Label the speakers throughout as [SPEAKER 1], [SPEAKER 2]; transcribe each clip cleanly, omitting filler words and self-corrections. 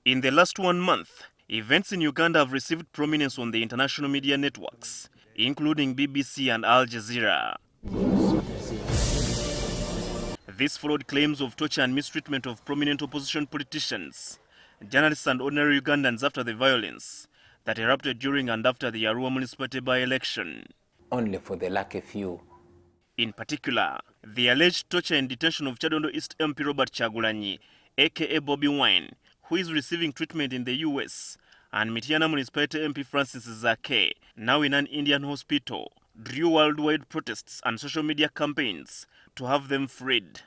[SPEAKER 1] In the last 1 month, events in Uganda have received prominence on the international media networks, including BBC and Al Jazeera. This followed claims of torture and mistreatment of prominent opposition politicians, journalists and ordinary Ugandans after the violence that erupted during and after the Arua municipality by-election.
[SPEAKER 2] Only for the lucky few.
[SPEAKER 1] In particular, the alleged torture and detention of Chadondo East MP Robert Chagulanyi, aka Bobby Wine, who is receiving treatment in the US, and Mityana Municipality MP Francis Zake, now in an Indian hospital, drew worldwide protests and social media campaigns to have them freed.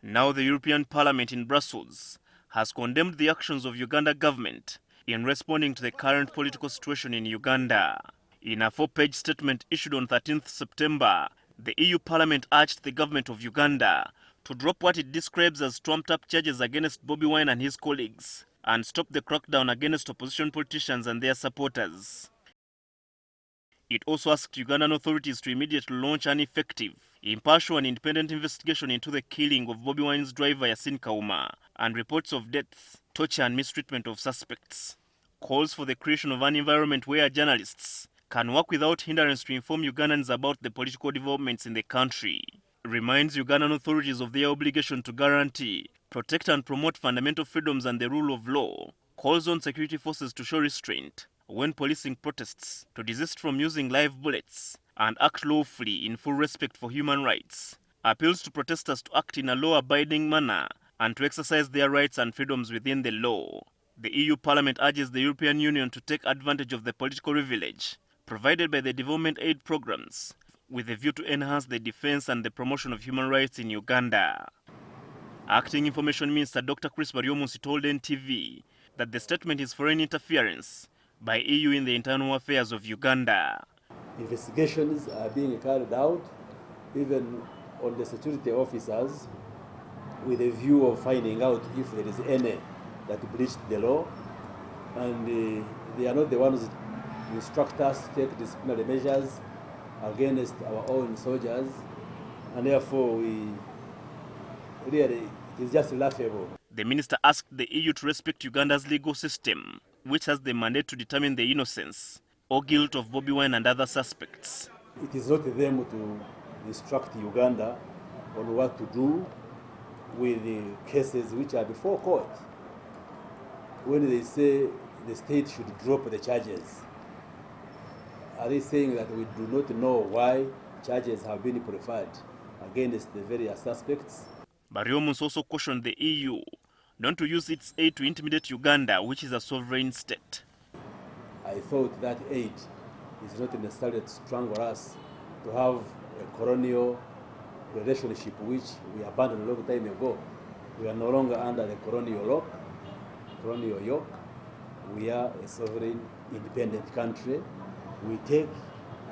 [SPEAKER 1] Now the European Parliament in Brussels has condemned the actions of Uganda government in responding to the current political situation in Uganda. In a 4-page statement issued on 13th September, the EU Parliament urged the government of Uganda to drop what it describes as trumped-up charges against Bobby Wine and his colleagues and stop the crackdown against opposition politicians and their supporters. It also asked Ugandan authorities to immediately launch an effective, impartial and independent investigation into the killing of Bobby Wine's driver Yasin Kauma and reports of deaths, torture and mistreatment of suspects. Calls for the creation of an environment where journalists can work without hindrance to inform Ugandans about the political developments in the country. Reminds Ugandan authorities of their obligation to guarantee, protect and promote fundamental freedoms and the rule of law. Calls on security forces to show restraint when policing protests, to desist from using live bullets and act lawfully in full respect for human rights. Appeals to protesters to act in a law-abiding manner and to exercise their rights and freedoms within the law. The EU Parliament urges the European Union to take advantage of the political privilege provided by the development aid programs, with a view to enhance the defense and the promotion of human rights in Uganda. Acting Information Minister Dr. Chris Baryomunsi told NTV that the statement is foreign interference by EU in the internal affairs of Uganda.
[SPEAKER 3] Investigations are being carried out, even on the security officers, with a view of finding out if there is any that breached the law, and they are not the ones instruct us to take disciplinary measures against our own soldiers, and therefore it is just laughable.
[SPEAKER 1] The minister asked the EU to respect Uganda's legal system, which has the mandate to determine the innocence or guilt of Bobby Wine and other suspects.
[SPEAKER 3] It is not them to instruct Uganda on what to do with the cases which are before court. When they say the state should drop the charges, are they saying that we do not know why charges have been preferred against the various suspects?
[SPEAKER 1] Baryomunsi also cautioned the EU not to use its aid to intimidate Uganda, which is a sovereign state.
[SPEAKER 3] I thought that aid is not necessarily to strangle us, to have a colonial relationship which we abandoned a long time ago. We are no longer under the colonial yoke. We are a sovereign, independent country. We take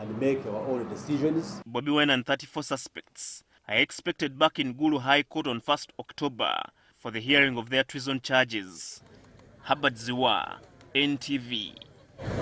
[SPEAKER 3] and make our own decisions.
[SPEAKER 1] Bobby Wine and 34 suspects are expected back in Gulu High Court on 1st October for the hearing of their treason charges. Habad Ziwa, NTV.